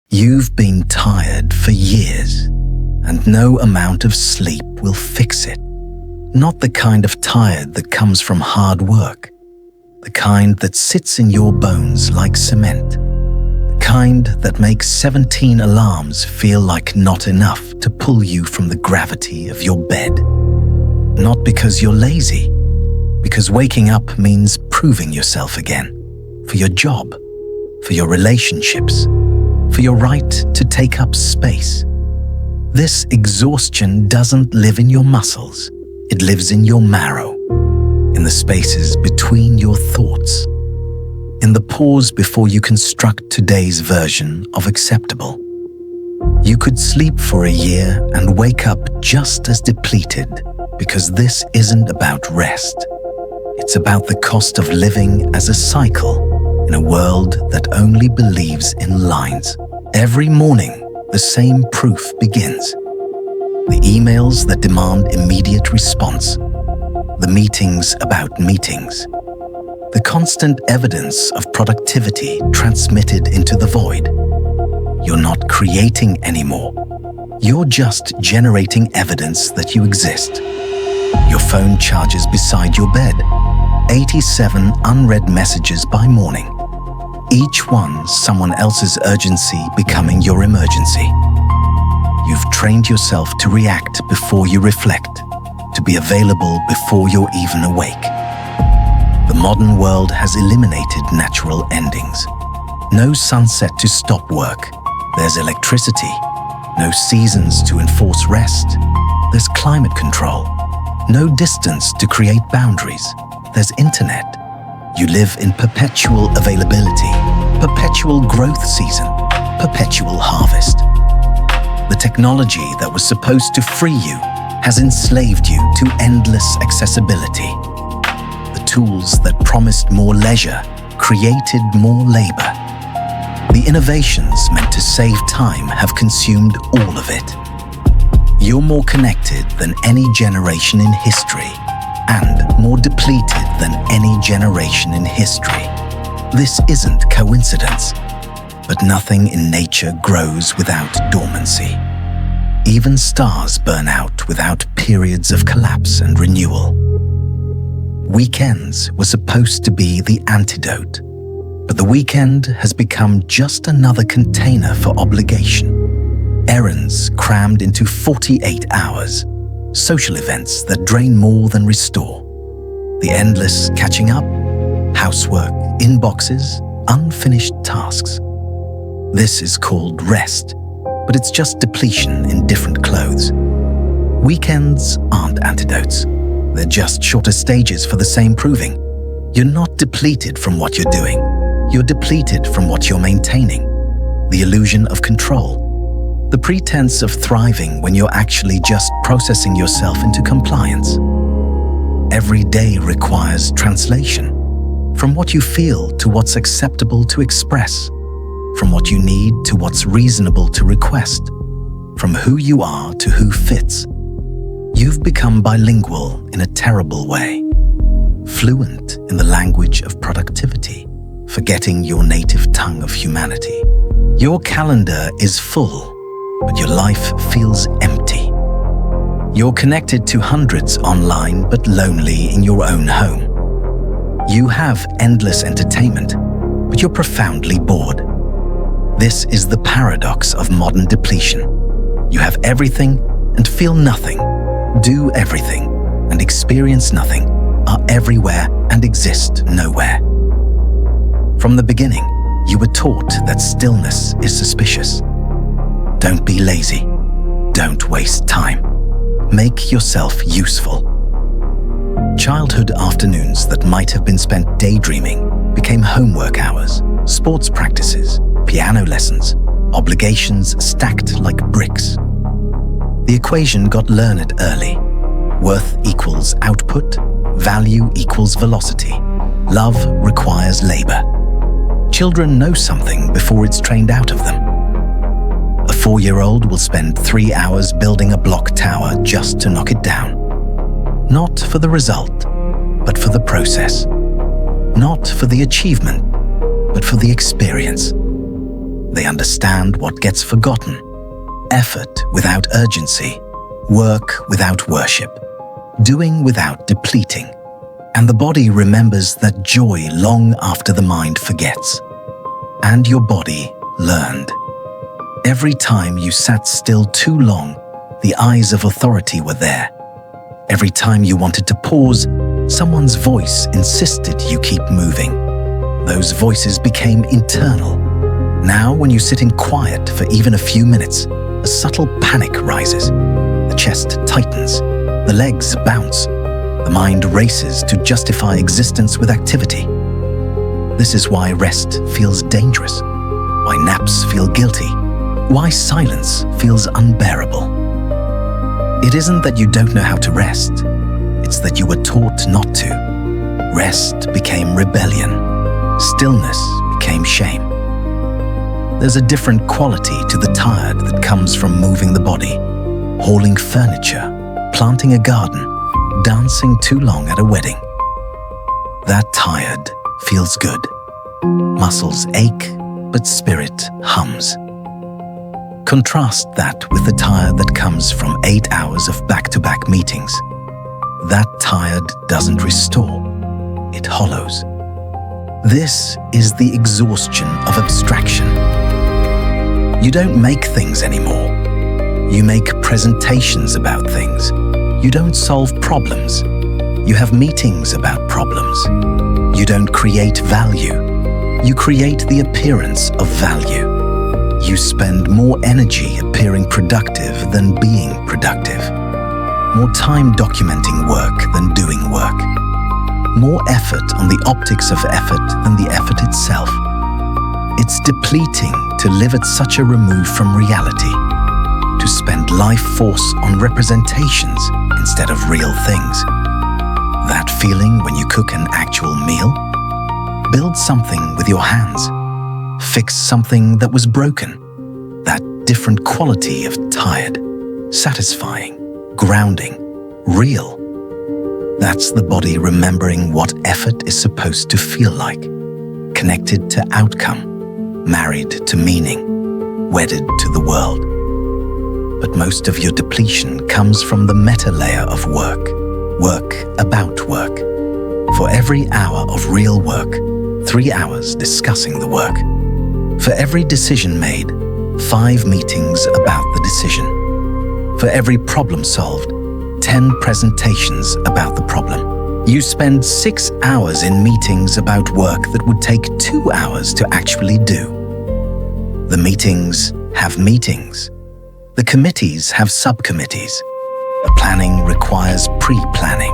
You've been tired for years, and no amount of sleep will fix it. Not the kind of tired that comes from hard work, the kind that sits in your bones like cement, the kind that makes 17 alarms feel like not enough to pull you from the gravity of your bed. Not because you're lazy, because waking up means proving yourself again, for your job, for your relationships, for your right to take up space. This exhaustion doesn't live in your muscles, it lives in your marrow, in the spaces between your thoughts, in the pause before you construct today's version of acceptable. You could sleep for a year and wake up just as depleted, because this isn't about rest. It's about the cost of living as a cycle in a world that only believes in lines. Every morning, the same proof begins. The emails that demand immediate response, the meetings about meetings, the constant evidence of productivity transmitted into the void. You're not creating anymore. You're just generating evidence that you exist. Your phone charges beside your bed, 87 unread messages by morning. Each one someone else's urgency becoming your emergency. You've trained yourself to react before you reflect, to be available before you're even awake. The modern world has eliminated natural endings. No sunset to stop work. There's electricity. No seasons to enforce rest. There's climate control. No distance to create boundaries. There's internet. You live in perpetual availability, perpetual growth season, perpetual harvest. The technology that was supposed to free you has enslaved you to endless accessibility. The tools that promised more leisure created more labor. The innovations meant to save time have consumed all of it. You're more connected than any generation in history, and more depleted than any generation in history. This isn't coincidence, but nothing in nature grows without dormancy. Even stars burn out without periods of collapse and renewal. Weekends were supposed to be the antidote, but the weekend has become just another container for obligation. Errands crammed into 48 hours. Social events that drain more than restore. The endless catching up, housework, inboxes, unfinished tasks. This is called rest, but it's just depletion in different clothes. Weekends aren't antidotes. They're just shorter stages for the same proving. You're not depleted from what you're doing. You're depleted from what you're maintaining. The illusion of control. The pretense of thriving when you're actually just processing yourself into compliance. Every day requires translation. From what you feel to what's acceptable to express. From what you need to what's reasonable to request. From who you are to who fits. You've become bilingual in a terrible way. Fluent in the language of productivity, forgetting your native tongue of humanity. Your calendar is full, but your life feels empty. You're connected to hundreds online, but lonely in your own home. You have endless entertainment, but you're profoundly bored. This is the paradox of modern depletion. You have everything and feel nothing, do everything and experience nothing, are everywhere and exist nowhere. From the beginning, you were taught that stillness is suspicious. Don't be lazy. Don't waste time. Make yourself useful. Childhood afternoons that might have been spent daydreaming became homework hours, sports practices, piano lessons, obligations stacked like bricks. The equation got learned early. Worth equals output, value equals velocity. Love requires labor. Children know something before it's trained out of them. A 4-year-old will spend 3 hours building a block tower just to knock it down. Not for the result, but for the process. Not for the achievement, but for the experience. They understand what gets forgotten. Effort without urgency, work without worship, doing without depleting. And the body remembers that joy long after the mind forgets. And your body learned. Every time you sat still too long, the eyes of authority were there. Every time you wanted to pause, someone's voice insisted you keep moving. Those voices became internal. Now, when you sit in quiet for even a few minutes, a subtle panic rises. The chest tightens, the legs bounce, the mind races to justify existence with activity. This is why rest feels dangerous, why naps feel guilty, why silence feels unbearable. It isn't that you don't know how to rest, it's that you were taught not to. Rest became rebellion, stillness became shame. There's a different quality to the tired that comes from moving the body, hauling furniture, planting a garden, dancing too long at a wedding. That tired feels good. Muscles ache, but spirit hums. Contrast that with the tired that comes from 8 hours of back-to-back meetings. That tired doesn't restore, it hollows. This is the exhaustion of abstraction. You don't make things anymore. You make presentations about things. You don't solve problems. You have meetings about problems. You don't create value. You create the appearance of value. You spend more energy appearing productive than being productive. More time documenting work than doing work. More effort on the optics of effort than the effort itself. It's depleting to live at such a remove from reality, to spend life force on representations instead of real things. That feeling when you cook an actual meal? Build something with your hands. Fix something that was broken. That different quality of tired, satisfying, grounding, real. That's the body remembering what effort is supposed to feel like, connected to outcome, married to meaning, wedded to the world. But most of your depletion comes from the meta layer of work, work about work. For every hour of real work, 3 hours discussing the work. For every decision made, 5 meetings about the decision. For every problem solved, 10 presentations about the problem. You spend 6 hours in meetings about work that would take 2 hours to actually do. The meetings have meetings. The committees have subcommittees. The planning requires pre-planning.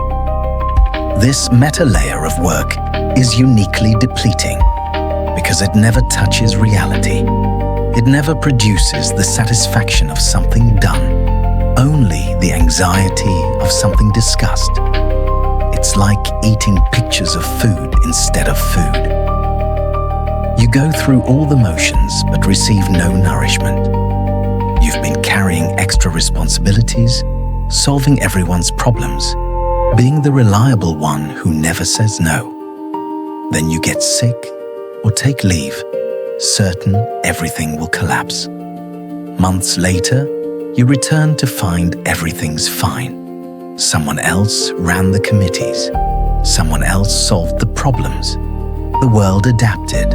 This meta layer of work is uniquely depleting because it never touches reality. It never produces the satisfaction of something done, only the anxiety of something discussed. It's like eating pictures of food instead of food. You go through all the motions but receive no nourishment. You've been carrying extra responsibilities, solving everyone's problems, being the reliable one who never says no. Then you get sick or take leave, certain everything will collapse. Months later, you return to find everything's fine. Someone else ran the committees. Someone else solved the problems. The world adapted.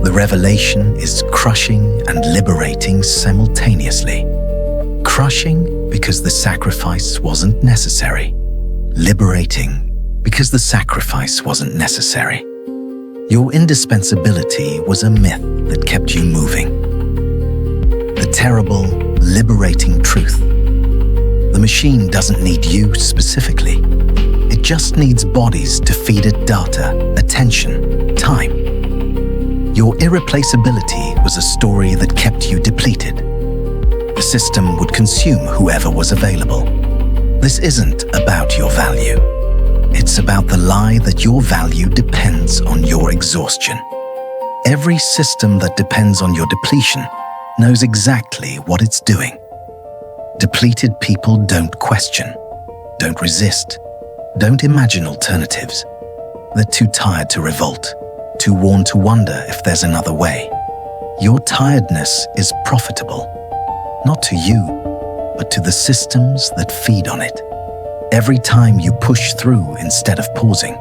The revelation is crushing and liberating simultaneously. Crushing because the sacrifice wasn't necessary. Liberating because the sacrifice wasn't necessary. Your indispensability was a myth that kept you moving. The terrible, liberating truth. The machine doesn't need you specifically. It just needs bodies to feed it data, attention, time. Your irreplaceability was a story that kept you depleted. The system would consume whoever was available. This isn't about your value. It's about the lie that your value depends on your exhaustion. Every system that depends on your depletion knows exactly what it's doing. Depleted people don't question, don't resist, don't imagine alternatives. They're too tired to revolt, too worn to wonder if there's another way. your tiredness is profitable, not to you, but to the systems that feed on it. Every time you push through instead of pausing,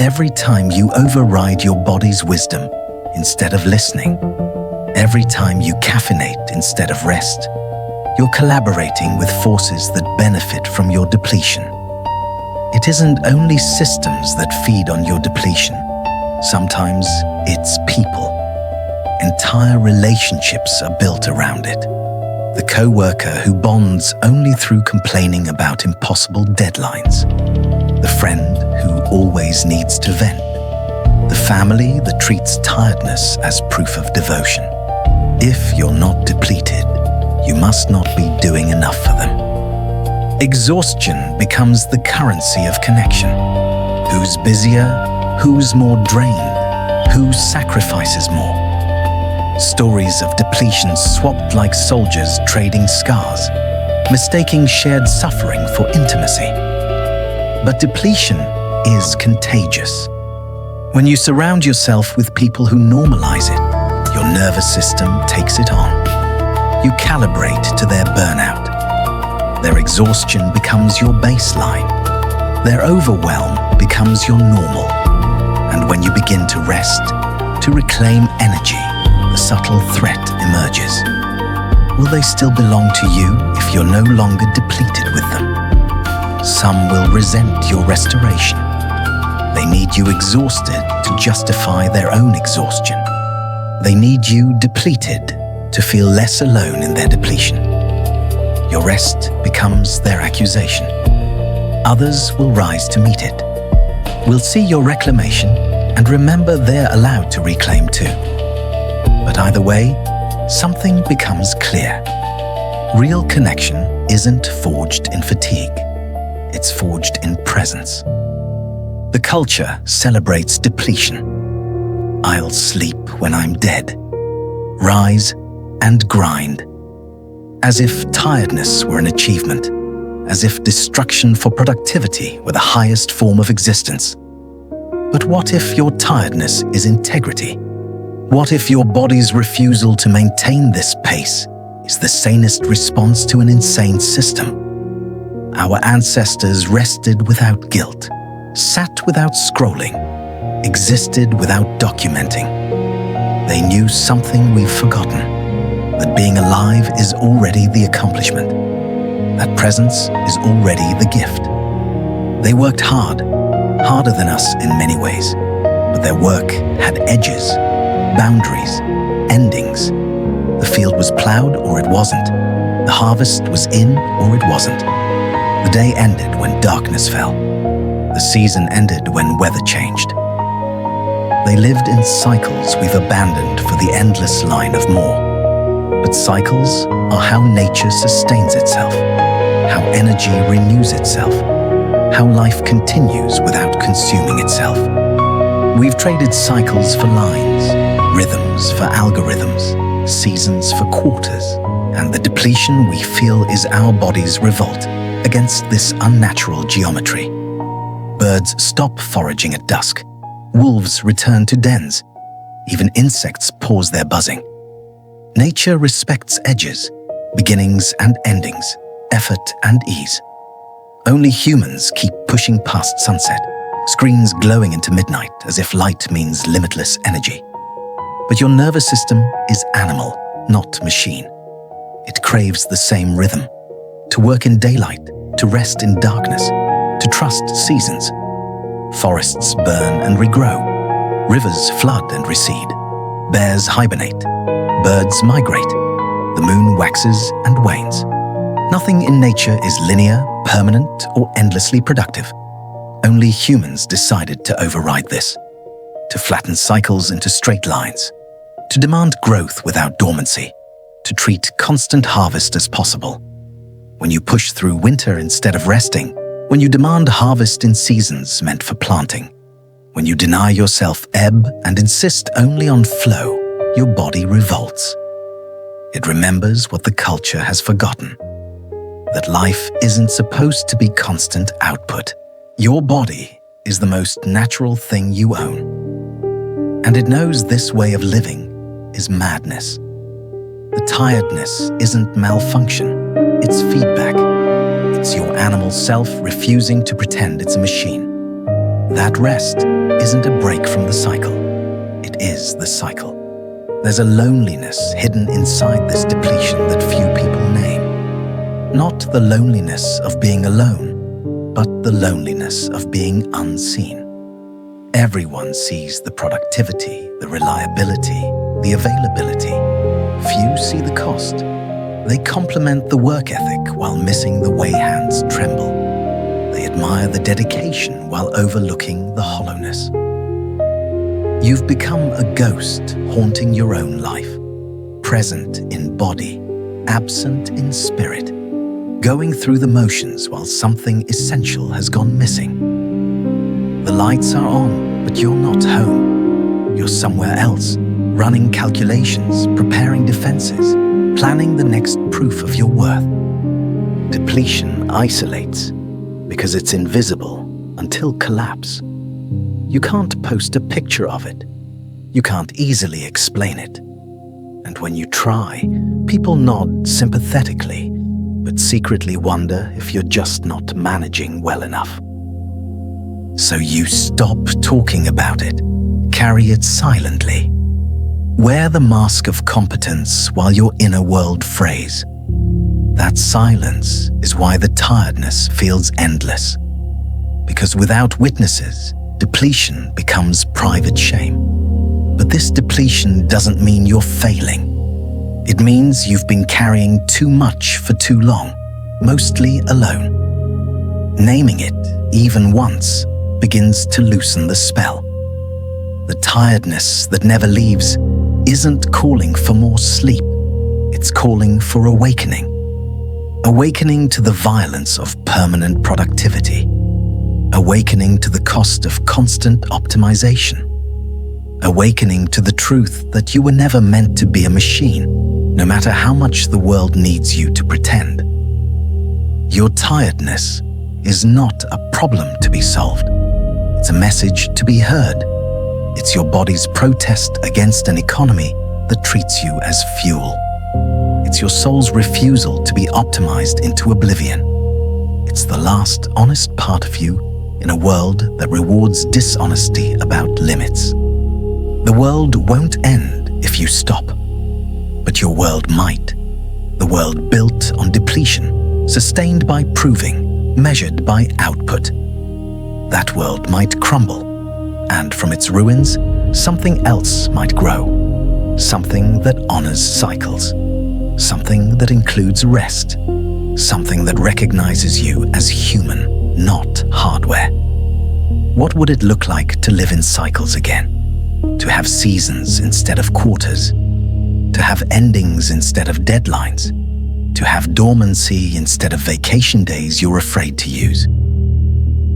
every time you override your body's wisdom instead of listening, every time you caffeinate instead of rest, you're collaborating with forces that benefit from your depletion. It isn't only systems that feed on your depletion. Sometimes it's people. Entire relationships are built around it. The co-worker who bonds only through complaining about impossible deadlines. The friend who always needs to vent. The family that treats tiredness as proof of devotion. If you're not depleted, you must not be doing enough for them. Exhaustion becomes the currency of connection. Who's busier? Who's more drained? Who sacrifices more? Stories of depletion swapped like soldiers trading scars, mistaking shared suffering for intimacy. But depletion is contagious. When you surround yourself with people who normalize it, your nervous system takes it on. You calibrate to their burnout. Their exhaustion becomes your baseline. Their overwhelm becomes your normal. And when you begin to rest, to reclaim energy, a subtle threat emerges. Will they still belong to you if you're no longer depleted with them? Some will resent your restoration. They need you exhausted to justify their own exhaustion. They need you depleted to feel less alone in their depletion. Your rest becomes their accusation. Others will rise to meet it. Will see your reclamation and remember they're allowed to reclaim too. But either way, something becomes clear. Real connection isn't forged in fatigue. It's forged in presence. The culture celebrates depletion. I'll sleep when I'm dead. Rise and grind. As if tiredness were an achievement. As if destruction for productivity were the highest form of existence. But what if your tiredness is integrity? What if your body's refusal to maintain this pace is the sanest response to an insane system? Our ancestors rested without guilt, sat without scrolling, existed without documenting. They knew something we've forgotten, that being alive is already the accomplishment, that presence is already the gift. They worked hard, harder than us in many ways, but their work had edges, boundaries, endings. The field was plowed or it wasn't. The harvest was in or it wasn't. The day ended when darkness fell. The season ended when weather changed. They lived in cycles we've abandoned for the endless line of more. But cycles are how nature sustains itself, how energy renews itself, how life continues without consuming itself. We've traded cycles for lines, rhythms for algorithms, seasons for quarters, and the depletion we feel is our body's revolt against this unnatural geometry. Birds stop foraging at dusk. Wolves return to dens. Even insects pause their buzzing. Nature respects edges, beginnings and endings, effort and ease. Only humans keep pushing past sunset, screens glowing into midnight as if light means limitless energy. But your nervous system is animal, not machine. It craves the same rhythm. To work in daylight, to rest in darkness, to trust seasons. Forests burn and regrow. Rivers flood and recede. Bears hibernate. Birds migrate. The moon waxes and wanes. Nothing in nature is linear, permanent, or endlessly productive. Only humans decided to override this, to flatten cycles into straight lines, to demand growth without dormancy, to treat constant harvest as possible. When you push through winter instead of resting, when you demand harvest in seasons meant for planting, when you deny yourself ebb and insist only on flow, your body revolts. It remembers what the culture has forgotten, that life isn't supposed to be constant output. Your body is the most natural thing you own. And it knows this way of living is madness. The tiredness isn't malfunction, it's feedback. It's your animal self refusing to pretend it's a machine. That rest isn't a break from the cycle. It is the cycle. There's a loneliness hidden inside this depletion that few people name. Not the loneliness of being alone, but the loneliness of being unseen. Everyone sees the productivity, the reliability, the availability. Few see the cost. They compliment the work ethic while missing the way hands tremble. They admire the dedication while overlooking the hollowness. You've become a ghost haunting your own life, present in body, absent in spirit, going through the motions while something essential has gone missing. The lights are on, but you're not home. You're somewhere else, running calculations, preparing defenses, planning the next proof of your worth. Depletion isolates because it's invisible until collapse. You can't post a picture of it. You can't easily explain it. And when you try, people nod sympathetically, but secretly wonder if you're just not managing well enough. So you stop talking about it, carry it silently. Wear the mask of competence while your inner world frays. That silence is why the tiredness feels endless. Because without witnesses, depletion becomes private shame. But this depletion doesn't mean you're failing. It means you've been carrying too much for too long, mostly alone. Naming it, even once, begins to loosen the spell. The tiredness that never leaves isn't calling for more sleep. It's calling for awakening. Awakening to the violence of permanent productivity. Awakening to the cost of constant optimization. Awakening to the truth that you were never meant to be a machine, no matter how much the world needs you to pretend. Your tiredness is not a problem to be solved. It's a message to be heard. It's your body's protest against an economy that treats you as fuel. It's your soul's refusal to be optimized into oblivion. It's the last honest part of you in a world that rewards dishonesty about limits. The world won't end if you stop, but your world might. The world built on depletion, sustained by proving, measured by output. That world might crumble, and from its ruins, something else might grow. Something that honors cycles. Something that includes rest. Something that recognizes you as human, not hardware. What would it look like to live in cycles again? To have seasons instead of quarters? To have endings instead of deadlines? To have dormancy instead of vacation days you're afraid to use?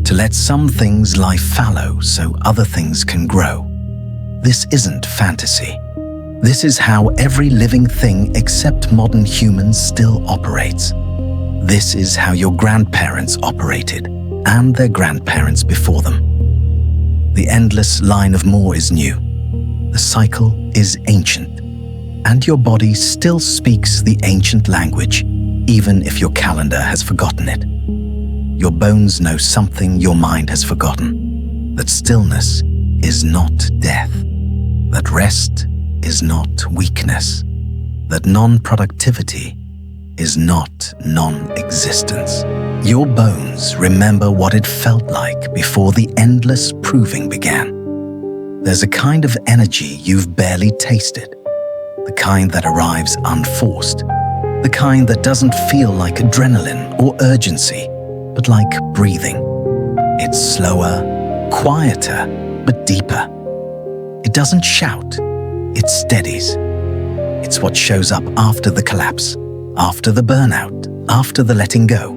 To let some things lie fallow so other things can grow? This isn't fantasy. This is how every living thing except modern humans still operates. This is how your grandparents operated, and their grandparents before them. The endless line of more is new. The cycle is ancient, and your body still speaks the ancient language, even if your calendar has forgotten it. Your bones know something your mind has forgotten, that stillness is not death, that rest is not weakness, that non-productivity is not non-existence. Your bones remember what it felt like before the endless proving began. There's a kind of energy you've barely tasted, the kind that arrives unforced, the kind that doesn't feel like adrenaline or urgency, but like breathing. It's slower, quieter, but deeper. It doesn't shout, it steadies. It's what shows up after the collapse, after the burnout, after the letting go.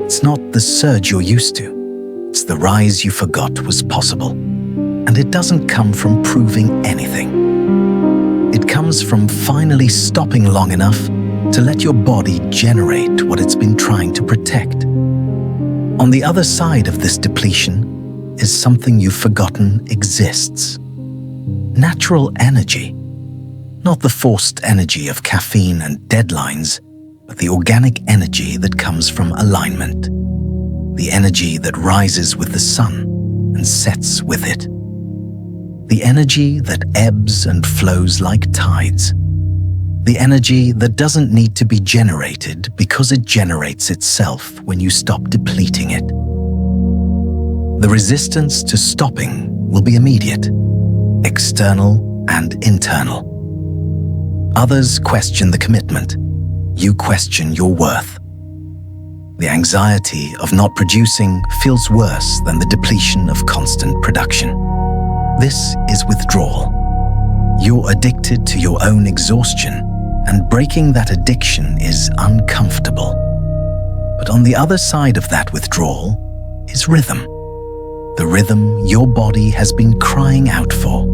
It's not the surge you're used to. It's the rise you forgot was possible. And it doesn't come from proving anything. It comes from finally stopping long enough to let your body generate what it's been trying to protect. On the other side of this depletion is something you've forgotten exists. Natural energy. Not the forced energy of caffeine and deadlines, but the organic energy that comes from alignment. The energy that rises with the sun and sets with it. The energy that ebbs and flows like tides. The energy that doesn't need to be generated because it generates itself when you stop depleting it. The resistance to stopping will be immediate, external and internal. Others question the commitment. You question your worth. The anxiety of not producing feels worse than the depletion of constant production. This is withdrawal. You're addicted to your own exhaustion, and breaking that addiction is uncomfortable. But on the other side of that withdrawal is rhythm. The rhythm your body has been crying out for.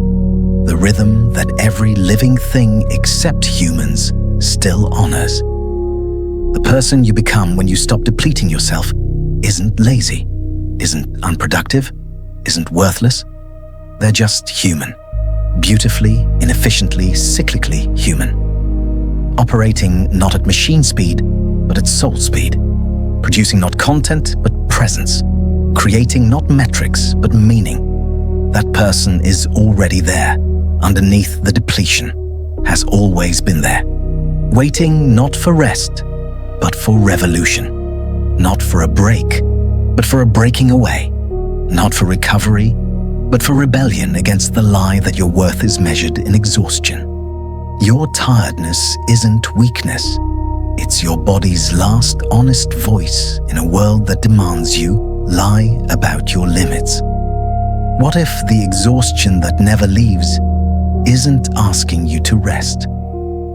The rhythm that every living thing except humans still honors. The person you become when you stop depleting yourself isn't lazy, isn't unproductive, isn't worthless. They're just human. Beautifully, inefficiently, cyclically human. Operating not at machine speed, but at soul speed. Producing not content, but presence. Creating not metrics, but meaning. That person is already there, underneath the depletion, has always been there. Waiting not for rest, but for revolution. Not for a break, but for a breaking away. Not for recovery, but for rebellion against the lie that your worth is measured in exhaustion. Your tiredness isn't weakness. It's your body's last honest voice in a world that demands you lie about your limits. What if the exhaustion that never leaves isn't asking you to rest,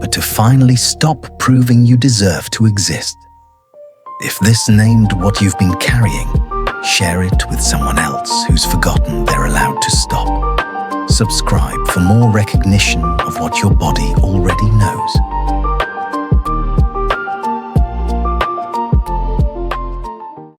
but to finally stop proving you deserve to exist? If this named what you've been carrying, share it with someone else who's forgotten they're allowed to stop. Subscribe for more recognition of what your body already knows.